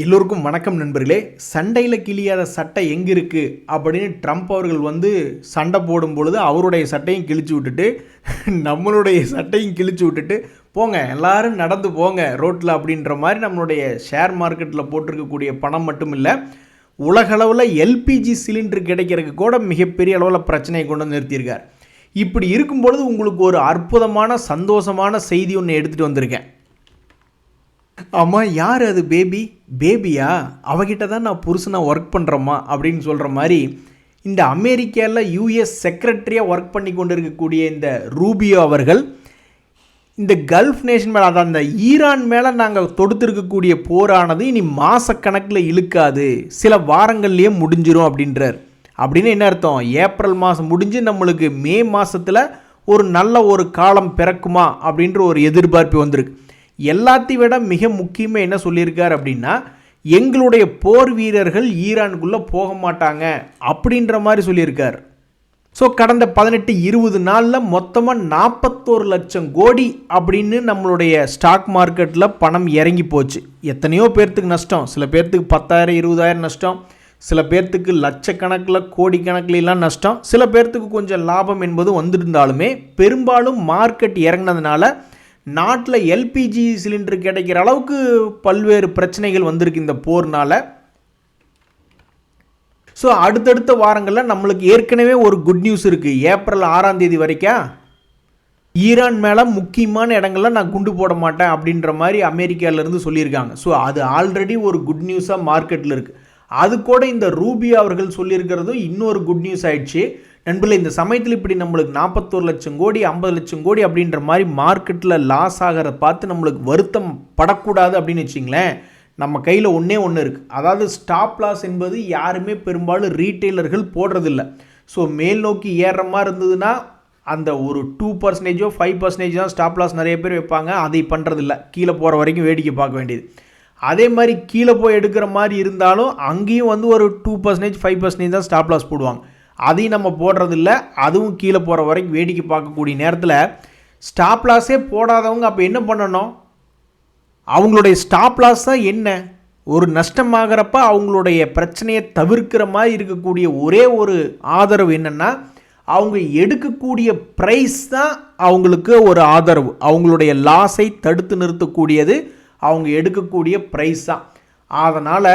எல்லோருக்கும் வணக்கம் நண்பர்களே. சண்டையில் கிழியாத சட்டை எங்கே இருக்குது அப்படின்னு ட்ரம்ப் அவர்கள் சண்டை போடும் பொழுது அவருடைய சட்டையும் கிழிச்சு விட்டுட்டு நம்மளுடைய சட்டையும் கிழிச்சு விட்டுட்டு போங்க எல்லாரும் நடந்து போங்க ரோட்டில் அப்படின்ற மாதிரி நம்மளுடைய ஷேர் மார்க்கெட்டில் போட்டிருக்கக்கூடிய பணம் மட்டும் இல்லை, உலகளவில் எல்பிஜி சிலிண்டர் கிடைக்கிறதுக்கு கூட மிகப்பெரிய அளவில் பிரச்சனையை கொண்டு வந்து நிறுத்தியிருக்கார். இப்படி இருக்கும்பொழுது உங்களுக்கு ஒரு அற்புதமான சந்தோஷமான செய்தி ஒன்று எடுத்துகிட்டு வந்திருக்கேன். ஆமாம், யார் அது? பேபியா? அவகிட்ட தான் நான் புருஷனாக ஒர்க் பண்ணுறோமா அப்படின்னு சொல்கிற மாதிரி இந்த அமெரிக்காவில் யூஎஸ் செக்ரட்டரியாக ஒர்க் பண்ணி கொண்டு இருக்கக்கூடிய இந்த ரூபியோ அவர்கள் இந்த கல்ஃப் நேஷன் மேலே, அதான் அந்த ஈரான் மேலே நாங்கள் தொடுத்திருக்கக்கூடிய போரானது இனி மாதக்கணக்கில் இழுக்காது, சில வாரங்கள்லேயே முடிஞ்சிடும் அப்படின்றார். அப்படின்னு என்ன அர்த்தம்? ஏப்ரல் மாதம் முடிஞ்சு நம்மளுக்கு மே மாதத்தில் ஒரு நல்ல ஒரு காலம் பிறக்குமா அப்படின்ற ஒரு எதிர்பார்ப்பு வந்திருக்கு. எல்லாத்தையும் விட மிக முக்கியமாக என்ன சொல்லியிருக்கார் அப்படின்னா, எங்களுடைய போர் வீரர்கள் ஈரானுக்குள்ளே போக மாட்டாங்க அப்படின்ற மாதிரி சொல்லியிருக்கார். ஸோ கடந்த 18-20 நாளில் மொத்தமாக 41 லட்சம் கோடி அப்படின்னு நம்மளுடைய ஸ்டாக் மார்க்கெட்டில் பணம் இறங்கி போச்சு. எத்தனையோ பேர்த்துக்கு நஷ்டம், சில பேர்த்துக்கு 10,000-20,000 நஷ்டம், சில பேர்த்துக்கு லட்சக்கணக்கில் கோடிக்கணக்கிலாம் நஷ்டம், சில பேர்த்துக்கு கொஞ்சம் லாபம் என்பது வந்திருந்தாலுமே பெரும்பாலும் மார்க்கெட் இறங்கினதுனால நாட்டில் எல்பிஜி சிலிண்டர் கிடைக்கிற அளவுக்கு பல்வேறு பிரச்சனைகள் வந்திருக்கு இந்த போர்னால். ஸோ அடுத்தடுத்த வாரங்களில் நம்மளுக்கு ஏற்கனவே ஒரு குட் நியூஸ் இருக்குது. ஏப்ரல் 6ஆம் தேதி வரைக்கும் ஈரான் மேலே முக்கியமான இடங்களில் நான் குண்டு போட மாட்டேன் அப்படின்ற மாதிரி அமெரிக்காவிலேருந்து சொல்லியிருக்காங்க. ஸோ அது ஆல்ரெடி ஒரு குட் நியூஸாக மார்க்கெட்டில் இருக்குது. அது கூட இந்த ரூபியோ அவர்கள் சொல்லியிருக்கிறதும் இன்னொரு குட் நியூஸ் ஆயிடுச்சு. நண்பர்களே, இந்த சமயத்தில் இப்படி நம்மளுக்கு 41 லட்சம் கோடி 50 லட்சம் கோடி அப்படின்ற மாதிரி மார்க்கெட்டில் லாஸ் ஆகிறத பார்த்து நம்மளுக்கு வருத்தம் படக்கூடாது அப்படின்னு வச்சிங்களேன். நம்ம கையில் ஒன்றே ஒன்று இருக்குது, அதாவது ஸ்டாப் லாஸ் என்பது யாருமே பெரும்பாலும் ரீட்டெய்லர்கள் போடுறதில்ல. ஸோ மேல் நோக்கி ஏறுற மாதிரி இருந்ததுன்னா அந்த ஒரு 2%, 5% தான் ஸ்டாப் லாஸ் நிறைய பேர் வைப்பாங்க. அதை பண்ணுறதில்ல, கீழே போகிற வரைக்கும் வேடிக்கை பார்க்க வேண்டியது. அதே மாதிரி கீழே போய் எடுக்கிற மாதிரி இருந்தாலும் அங்கேயும் ஒரு 2%, 5% தான் ஸ்டாப் லாஸ் போடுவாங்க. அதையும் நம்ம போடுறதில்ல, அதுவும் கீழே போகிற வரைக்கும் வேடிக்கை பார்க்கக்கூடிய நேரத்தில் ஸ்டாப் லாஸே போடாதவங்க அப்போ என்ன பண்ணணும்? அவங்களுடைய ஸ்டாப் லாஸ் தான் என்ன? ஒரு நஷ்டமாகிறப்ப அவங்களுடைய பிரச்சனையை தவிர்க்கிற மாதிரி இருக்கக்கூடிய ஒரே ஒரு ஆதரவு என்னென்னா, அவங்க எடுக்கக்கூடிய ப்ரைஸ் தான் அவங்களுக்கு ஒரு ஆதரவு. அவங்களுடைய லாஸை தடுத்து நிறுத்தக்கூடியது அவங்க எடுக்கக்கூடிய ப்ரைஸ் தான். அதனால்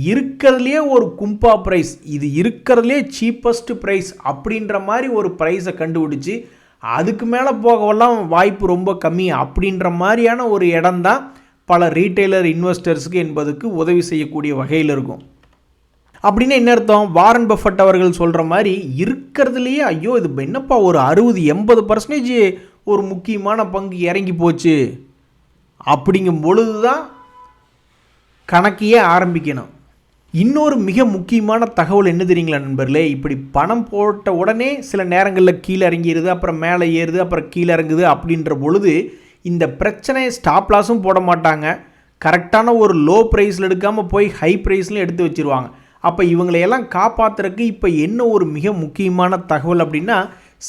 இருக்கிறதுலே ஒரு கும்பா ப்ரைஸ், இது இருக்கிறதுலே சீப்பஸ்ட் ப்ரைஸ் அப்படின்ற மாதிரி ஒரு ப்ரைஸை கண்டுபிடிச்சி அதுக்கு மேலே போகவெல்லாம் வாய்ப்பு ரொம்ப கம்மி அப்படின்ற மாதிரியான ஒரு இடம்தான் பல ரீட்டைலர் இன்வெஸ்டர்ஸுக்கு என்பதுக்கு உதவி செய்யக்கூடிய வகையில் இருக்கும். அப்படின்னு என்ன அர்த்தம்? வாரன் பஃபட் அவர்கள் சொல்கிற மாதிரி இருக்கிறதுலையே ஐயோ இது என்னப்பா ஒரு 60-80% ஒரு முக்கியமான பங்கு இறங்கி போச்சு அப்படிங்கும் பொழுது தான் கணக்கையே ஆரம்பிக்கணும். இன்னொரு மிக முக்கியமான தகவல் என்ன தெரியுங்களா நண்பர்களே? இப்படி பணம் போட்ட உடனே சில நேரங்களில் கீழே இறங்கிடுது, அப்புறம் மேலே ஏறுது, அப்புறம் கீழே இறங்குது அப்படின்ற பொழுது இந்த பிரச்சனை ஸ்டாப் லாஸும் போட மாட்டாங்க, கரெக்டான ஒரு லோ ப்ரைஸில் எடுக்காமல் போய் ஹை ப்ரைஸ்லையும் எடுத்து வச்சுருவாங்க. அப்போ இவங்களையெல்லாம் காப்பாற்றுறதுக்கு இப்போ என்ன ஒரு மிக முக்கியமான தகவல் அப்படின்னா,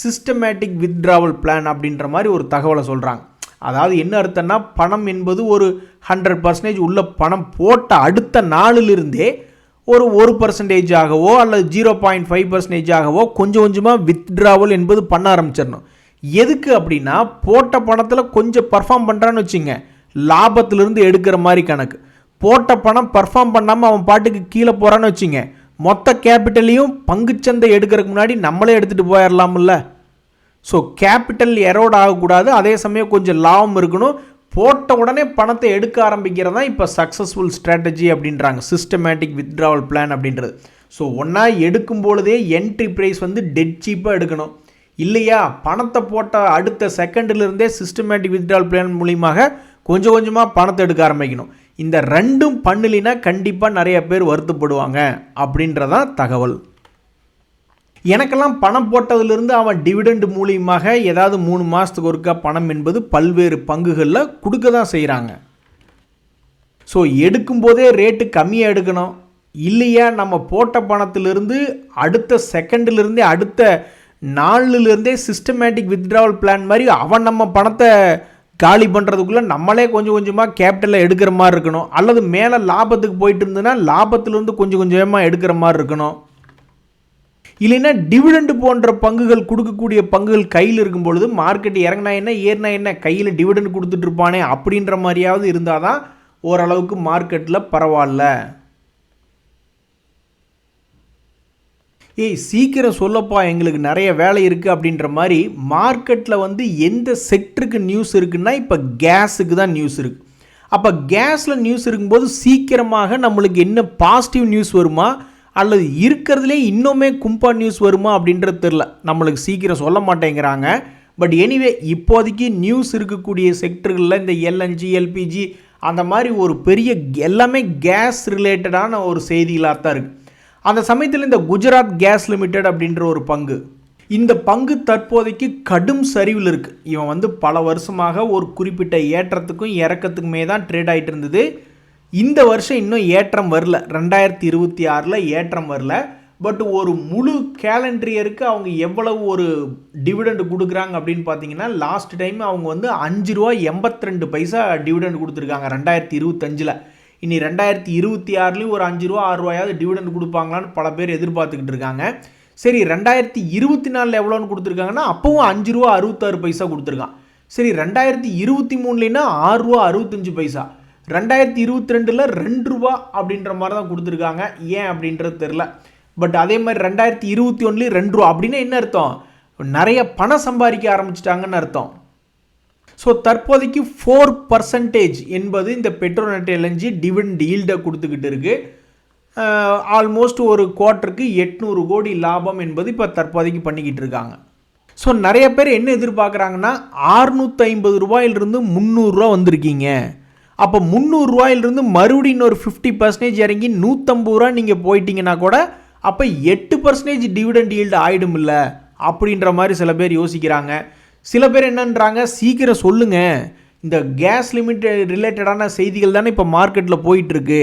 சிஸ்டமேட்டிக் வித்ட்ராவல் பிளான் அப்படின்ற மாதிரி ஒரு தகவலை சொல்கிறாங்க. அதாவது என்ன அர்த்தம்னா, பணம் என்பது ஒரு 100% உள்ள பணம் போட்ட அடுத்த நாளிலிருந்தே ஒரு 1% ஆகவோ அல்லது 0.5% ஆகவோ கொஞ்சம் கொஞ்சமாக வித்ட்ராவல் என்பது பண்ண ஆரம்பிச்சிடணும். எதுக்கு அப்படின்னா, போட்ட பணத்தில் கொஞ்சம் பர்ஃபார்ம் பண்ணுறான்னு வச்சுங்க, லாபத்திலிருந்து எடுக்கிற மாதிரி கணக்கு. போட்ட பணம் பர்ஃபார்ம் பண்ணாமல் அவன் பாட்டுக்கு கீழே போகிறான்னு வச்சுங்க, மொத்த கேபிட்டலையும் பங்குச்சந்தை எடுக்கிறதுக்கு முன்னாடி நம்மளே எடுத்துகிட்டு போயிடலாம்ல. ஸோ கேபிட்டல் எரோட் ஆகக்கூடாது, அதே சமயம் கொஞ்சம் லாபம் இருக்கணும். போட்ட உடனே பணத்தை எடுக்க ஆரம்பிக்கிறது தான் இப்போ சக்ஸஸ்ஃபுல் ஸ்ட்ராட்டஜி அப்படின்றாங்க, சிஸ்டமேட்டிக் வித்ட்ராவல் பிளான் அப்படின்றது. ஸோ ஒன்றா எடுக்கும் பொழுதே என்ட்ரி ப்ரைஸ் டெட் சீப்பாக எடுக்கணும். இல்லையா, பணத்தை போட்ட அடுத்த செகண்டிலிருந்தே சிஸ்டமேட்டிக் வித்ட்ராவல் பிளான் மூலியமாக கொஞ்சம் கொஞ்சமாக பணத்தை எடுக்க ஆரம்பிக்கணும். இந்த ரெண்டும் பண்ணலினா கண்டிப்பாக நிறைய பேர் வருத்தப்படுவாங்க அப்படின்றதான் தகவல். எனக்கெல்லாம் பணம் போட்டதிலிருந்து அவன் டிவிடெண்ட் மூலியமாக ஏதாவது 3 மாதத்துக்கு ஒருக்கா பணம் என்பது பல்வேறு பங்குகளில் கொடுக்க தான் செய்கிறாங்க. ஸோ எடுக்கும்போதே ரேட்டு கம்மியாக எடுக்கணும். இல்லையா, நம்ம போட்ட பணத்திலிருந்து அடுத்த செகண்டிலிருந்தே அடுத்த நாளிலிருந்தே சிஸ்டமேட்டிக் வித்ட்ராவல் பிளான் மாதிரி அவன் நம்ம பணத்தை காலி பண்ணுறதுக்குள்ளே நம்மளே கொஞ்சம் கொஞ்சமாக கேபிட்டலில் எடுக்கிற மாதிரி இருக்கணும், அல்லது மேலே லாபத்துக்கு போயிட்டு இருந்ததுன்னா லாபத்திலேருந்து கொஞ்சம் கொஞ்சமாக எடுக்கிற மாதிரி இருக்கணும். இல்லைன்னா டிவிடெண்ட் போன்ற பங்குகள் கொடுக்கக்கூடிய பங்குகள் கையில் இருக்கும் பொழுது மார்க்கெட் இறங்கினா என்ன ஏறினா என்ன கையில் டிவிடெண்ட் கொடுத்துட்டு இருப்பானே அப்படின்ற மாதிரியாவது இருந்தால் தான் ஓரளவுக்கு மார்க்கெட்டில் பரவாயில்ல. சீக்கிரம் சொல்லப்பா எங்களுக்கு நிறைய வேலை இருக்குது அப்படின்ற மாதிரி மார்க்கெட்டில் வந்து எந்த செக்டருக்கு நியூஸ் இருக்குன்னா இப்போ கேஸுக்கு தான் நியூஸ் இருக்குது. அப்போ கேஸில் நியூஸ் இருக்கும்போது சீக்கிரமாக நம்மளுக்கு என்ன பாசிட்டிவ் நியூஸ் வருமா அல்லது இருக்கிறதுலே இன்னுமே கும்பா நியூஸ் வருமா அப்படின்றது தெரில, நம்மளுக்கு சீக்கிரம் சொல்ல மாட்டேங்கிறாங்க. பட் எனிவே இப்போதைக்கு நியூஸ் இருக்கக்கூடிய செக்டர்களில் இந்த எல்என்ஜி எல்பிஜி அந்த மாதிரி ஒரு பெரிய எல்லாமே கேஸ் ரிலேட்டடான ஒரு செய்திகளாக தான் இருக்குது. அந்த சமயத்தில் இந்த குஜராத் கேஸ் லிமிடெட் அப்படின்ற ஒரு பங்கு, இந்த பங்கு தற்போதைக்கு கடும் சரிவில் இருக்குது. இவன் வந்து பல வருஷமாக ஒரு குறிப்பிட்ட ஏற்றத்துக்கும் இறக்கத்துக்குமே தான் ட்ரேட் ஆகிட்டு இருந்தது. இந்த வருஷம் இன்னும் ஏற்றம் வரல, 2026 ஏற்றம் வரல. பட் ஒரு முழு கேலண்டர் இயருக்கு அவங்க எவ்வளவு ஒரு டிவிடெண்ட் கொடுக்குறாங்க அப்படின்னு பார்த்தீங்கன்னா லாஸ்ட் டைம் அவங்க வந்து ₹5.82 டிவிடெண்ட் கொடுத்துருக்காங்க 2025. இனி 2026 ஒரு ₹5 டிவிடெண்ட் கொடுப்பாங்களான்னு பல பேர் எதிர்பார்த்துக்கிட்டு இருக்காங்க. சரி, 2024 எவ்வளோன்னு கொடுத்துருக்காங்கன்னா அப்பவும் ₹5.66 கொடுத்துருக்கான். சரி, 2023 ₹6.65, 2022 ₹2 அப்படின்ற மாதிரி தான் கொடுத்துருக்காங்க. ஏன் அப்படின்றது தெரில. பட் அதே மாதிரி 2021 ₹2 அப்படின்னா என்ன அர்த்தம்? நிறைய பணம் சம்பாதிக்க ஆரம்பிச்சிட்டாங்கன்னு அர்த்தம். ஸோ தற்போதைக்கு 4% என்பது இந்த பெட்ரோநெட் எல்என்ஜி டிவிடெண்ட் ஈல்டை கொடுத்துக்கிட்டு இருக்குது. ஆல்மோஸ்ட் ஒரு குவார்ட்டருக்கு 800 கோடி லாபம் என்பது இப்போ தற்போதைக்கு பண்ணிக்கிட்டு இருக்காங்க. ஸோ நிறைய பேர் என்ன எதிர்பார்க்குறாங்கன்னா ₹650 ₹300 வந்திருக்கீங்க, அப்போ ₹300 மறுபடியும் இன்னொரு 50% இறங்கி ₹150 நீங்கள் போயிட்டீங்கன்னா கூட அப்போ 8% டிவிடெண்ட் ஈல்டு ஆகிடும் இல்லை அப்படின்ற மாதிரி சில பேர் யோசிக்கிறாங்க. சில பேர் என்னன்றாங்க, சீக்கிரம் சொல்லுங்கள், இந்த கேஸ் லிமிட் ரிலேட்டடான செய்திகள் தானே இப்போ மார்க்கெட்டில் போயிட்டுருக்கு,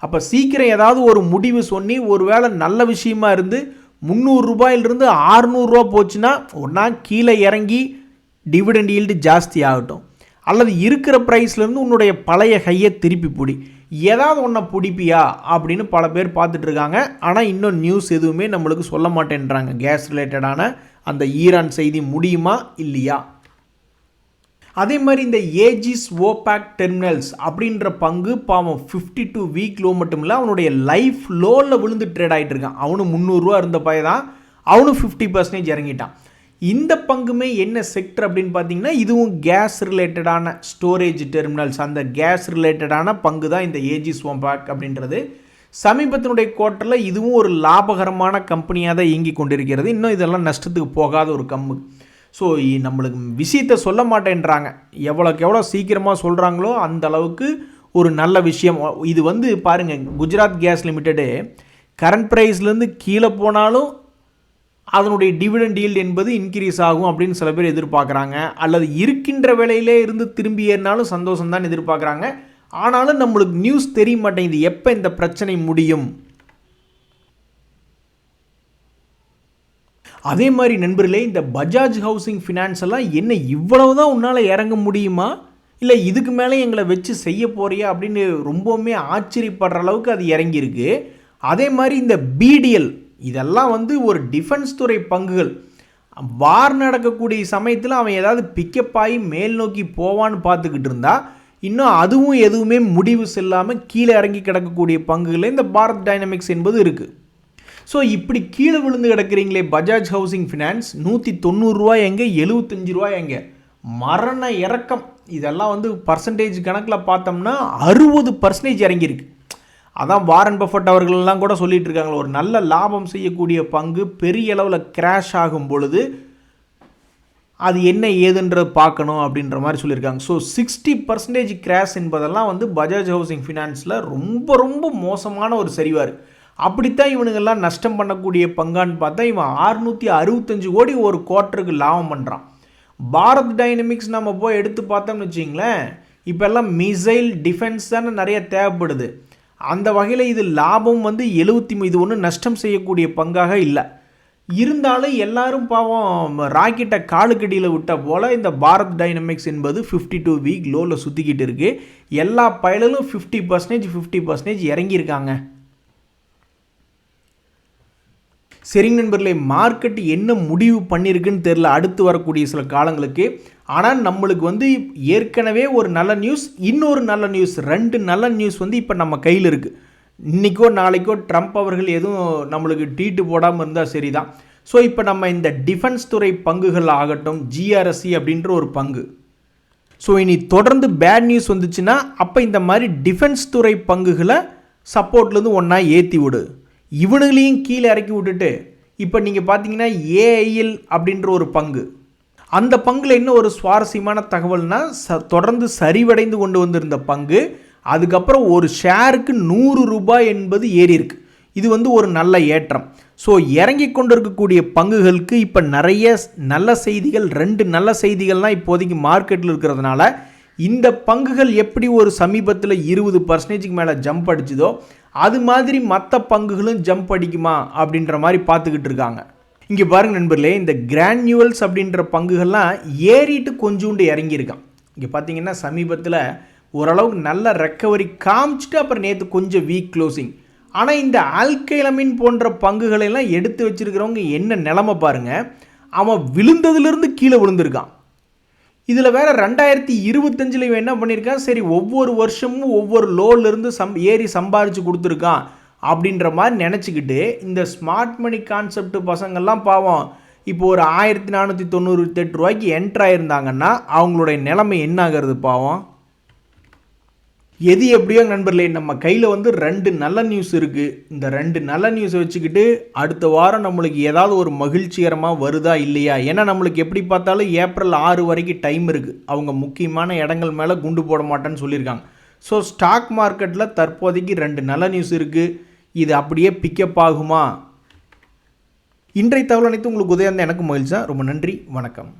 அப்போ சீக்கிரம் ஏதாவது ஒரு முடிவு சொன்னி ஒரு வேளை நல்ல விஷயமா இருந்து ₹300 ₹600 போச்சுன்னா ஒன்றா கீழே இறங்கி டிவிடெண்ட் ஈல்டு ஜாஸ்தி ஆகட்டும், அல்லது இருக்கிற ப்ரைஸ்லேருந்து உன்னுடைய பழைய கையை திருப்பி பிடி, ஏதாவது ஒன்றை பிடிப்பியா அப்படின்னு பல பேர் பார்த்துட்டு இருக்காங்க. ஆனால் இன்னும் நியூஸ் எதுவுமே நம்மளுக்கு சொல்ல மாட்டேன்றாங்க. கேஸ் ரிலேட்டடான அந்த ஈரான் செய்தி முடியுமா இல்லையா? அதே மாதிரி இந்த ஏஜிஸ் ஓபேக் டெர்மினல்ஸ் அப்படின்ற பங்கு பாவம் 52 வீக் லோ மட்டும் இல்லை, அவனுடைய லைஃப் லோவில் விழுந்து ட்ரேட் ஆகிட்டு இருக்கான். அவனும் ₹300 இருந்த பையன் தான், அவனும் 50% இறங்கிட்டான். இந்த பங்குமே என்ன செக்டர் அப்படின்னு பார்த்தீங்கன்னா இதுவும் கேஸ் ரிலேட்டடான ஸ்டோரேஜ் டெர்மினல்ஸ், அந்த கேஸ் ரிலேட்டடான பங்கு தான் இந்த ஏஜிஸ் ஓபேக் அப்படின்றது. சமீபத்தினுடைய குவார்ட்டரில் இதுவும் ஒரு லாபகரமான கம்பெனியாக தான் இயங்கி கொண்டிருக்கிறது. இன்னும் இதெல்லாம் நஷ்டத்துக்கு போகாத ஒரு கம்பு. ஸோ நம்மளுக்கு விஷயத்தை சொல்ல மாட்டேன்றாங்க, எவ்வளோக்கு எவ்வளோ சீக்கிரமாக சொல்கிறாங்களோ அந்த அளவுக்கு ஒரு நல்ல விஷயம். இது வந்து பாருங்கள், குஜராத் கேஸ் லிமிட்டெடு கரண்ட் ப்ரைஸ்லேருந்து கீழே போனாலும் அதனுடைய டிவிடெண்ட் ஈல்டு என்பது இன்க்ரீஸ் ஆகும் அப்படின்னு சில பேர் எதிர்பார்க்குறாங்க, அல்லது இருக்கின்ற வேலையிலே இருந்து திரும்பி ஏறினாலும் சந்தோஷம் தான் எதிர்பார்க்குறாங்க. ஆனாலும் நம்மளுக்கு நியூஸ் தெரிய மாட்டேங்குது எப்போ இந்த பிரச்சனை முடியும். அதே மாதிரி நண்பர்களே, இந்த பஜாஜ் ஹவுசிங் ஃபினான்ஸ் எல்லாம் என்ன இவ்வளவு தான் உன்னால் இறங்க முடியுமா, இல்லை இதுக்கு மேலே எங்களை வச்சு செய்ய போறியா அப்படின்னு ரொம்பவுமே ஆச்சரியப்படுற அளவுக்கு அது இறங்கியிருக்கு. அதே மாதிரி இந்த பிடிஎல் இதெல்லாம் வந்து ஒரு டிஃபென்ஸ் துறை பங்குகள். வார் நடக்கக்கூடிய சமயத்தில் அவன் ஏதாவது பிக்கப் ஆகி மேல் நோக்கி போவான்னு பார்த்துக்கிட்டு இருந்தா இன்னும் அதுவும் எதுவுமே முடிவு செல்லாமல் கீழே இறங்கி கிடக்கக்கூடிய பங்குகளில் இந்த பாரத் டைனமிக்ஸ் என்பது இருக்குது. ஸோ இப்படி கீழே விழுந்து கிடக்கிறீங்களே பஜாஜ் ஹவுசிங் ஃபினான்ஸ், ₹190 எங்கே, ₹75 எங்கே, மரண இறக்கம். இதெல்லாம் வந்து பர்சன்டேஜ் கணக்கில் பார்த்தோம்னா 60% இறங்கியிருக்கு. அதான் வாரன் பஃபட் அவர்கள்லாம் கூட சொல்லிட்டு இருக்காங்க, ஒரு நல்ல லாபம் செய்யக்கூடிய பங்கு பெரிய அளவில் கிராஷ் ஆகும் பொழுது அது என்ன ஏதுன்றது பார்க்கணும் அப்படின்ற மாதிரி சொல்லியிருக்காங்க. ஸோ 60% கிராஷ் என்பதெல்லாம் வந்து பஜாஜ் ஹவுசிங் ஃபினான்ஸில் ரொம்ப ரொம்ப மோசமான ஒரு சரிவார். அப்படித்தான் இவனுங்கெல்லாம் நஷ்டம் பண்ணக்கூடிய பங்கான்னு பார்த்தா இவன் 665 கோடி ஒரு குவார்ட்டருக்கு லாபம் பண்ணுறான். பாரத் டைனமிக்ஸ் நம்ம போய் எடுத்து பார்த்தோம்னு வச்சிங்களேன், இப்போ எல்லாம் மிசைல் டிஃபென்ஸ் தானே நிறைய தேவைப்படுது. அந்த வகையில் இது லாபம் வந்து 73, இது ஒன்றும் நஷ்டம் செய்யக்கூடிய பங்காக இல்லை. இருந்தாலும் எல்லாரும் பாவம் ராக்கெட்டை காலுக்கடியில் விட்ட போல் இந்த பாரத் டைனமிக்ஸ் என்பது 52 வீக் லோவில் சுற்றிக்கிட்டு இருக்குது. எல்லா பயலும் 50% இறங்கியிருக்காங்க. சரிங்க நண்பர்களே, மார்க்கெட் என்ன முடிவு பண்ணியிருக்குன்னு தெரில அடுத்து வரக்கூடிய சில காலங்களுக்கு. ஆனால் நம்மளுக்கு ஏற்கனவே ஒரு நல்ல நியூஸ், இன்னொரு நல்ல நியூஸ், 2 நல்ல நியூஸ் இப்போ நம்ம கையில் இருக்குது. இன்றைக்கோ நாளைக்கோ ட்ரம்ப் அவர்கள் எதுவும் நம்மளுக்கு ட்வீட்டு போடாமல் இருந்தால் சரி தான். ஸோ இப்போ நம்ம இந்த டிஃபென்ஸ் துறை பங்குகள் ஆகட்டும், GRSE அப்படின்ற ஒரு பங்கு, ஸோ இனி தொடர்ந்து பேட் நியூஸ் வந்துச்சுன்னா அப்போ இந்த மாதிரி டிஃபென்ஸ் துறை பங்குகளை சப்போர்ட்லேருந்து ஒன்றா ஏற்றி விடு, இவனுங்களையும் கீழே இறக்கி விட்டுட்டு இப்போ நீங்கள் பார்த்தீங்கன்னா AIL அப்படின்ற ஒரு பங்கு, அந்த பங்கில் என்ன ஒரு சுவாரஸ்யமான தகவல்னா தொடர்ந்து சரிவடைந்து கொண்டு வந்திருந்த பங்கு அதுக்கப்புறம் ஒரு ஷேருக்கு 100 ரூபாய் என்பது ஏறி இருக்கு. இது ஒரு நல்ல ஏற்றம். ஸோ இறங்கி கொண்டு இருக்கக்கூடிய பங்குகளுக்கு இப்போ நிறைய நல்ல செய்திகள், 2 நல்ல செய்திகள்லாம் இப்போதைக்கு மார்க்கெட்டில் இருக்கிறதுனால இந்த பங்குகள் எப்படி ஒரு சமீபத்தில் 20% மேலே ஜம்ப் அடிச்சுதோ அது மாதிரி மற்ற பங்குகளும் ஜம்ப் அடிக்குமா அப்படின்ற மாதிரி பார்த்துக்கிட்டு இருக்காங்க. இங்கே பாருங்கள் நண்பர்களே, இந்த கிரானியூவல்ஸ் அப்படின்ற பங்குகள்லாம் ஏறிட்டு கொஞ்சோண்டு இறங்கியிருக்கான். இங்கே பார்த்தீங்கன்னா சமீபத்தில் ஓரளவுக்கு நல்ல ரெக்கவரி காமிச்சிட்டு அப்புறம் நேற்று கொஞ்சம் வீக் க்ளோசிங். ஆனால் இந்த ஆல்கைலமின் போன்ற பங்குகளெல்லாம் எடுத்து வச்சுருக்கிறவங்க என்ன நிலமை பாருங்கள், அவன் விழுந்ததுலேருந்து கீழே விழுந்திருக்கான். இதில் வேறு 2025 இவன் என்ன பண்ணியிருக்கான், சரி ஒவ்வொரு வருஷமும் ஒவ்வொரு லோலேருந்து ஏறி சம்பாரித்து கொடுத்துருக்கான் அப்படின்ற மாதிரி நினச்சிக்கிட்டு இந்த ஸ்மார்ட் மணி கான்செப்ட் பசங்கள்லாம் பாவம் இப்போ ஒரு 1498 ரூபாய்க்கு என்ட்ராயிருந்தாங்கன்னா அவங்களுடைய நிலைமை என்ன ஆகிறது பாவம். எது எப்படியோ நண்பர்களே, நம்ம கையில் 2 நல்ல நியூஸ் இருக்குது. இந்த 2 நல்ல நியூஸை வச்சுக்கிட்டு அடுத்த வாரம் நம்மளுக்கு ஏதாவது ஒரு மகிழ்ச்சிகரமாக வருதா இல்லையா, ஏன்னா நம்மளுக்கு எப்படி பார்த்தாலும் ஏப்ரல் 6 வரைக்கும் டைம் இருக்குது. அவங்க முக்கியமான இடங்கள் மேலே குண்டு போட மாட்டேன்னு சொல்லியிருக்காங்க. ஸோ ஸ்டாக் மார்க்கெட்டில் தற்போதைக்கு 2 நல்ல நியூஸ் இருக்குது. இது அப்படியே பிக்கப் ஆகுமா? இன்றைய தகவல் அனைத்து உங்களுக்கு உதயம் தான். எனக்கு மகிழ்ச்சி. ரொம்ப நன்றி, வணக்கம்.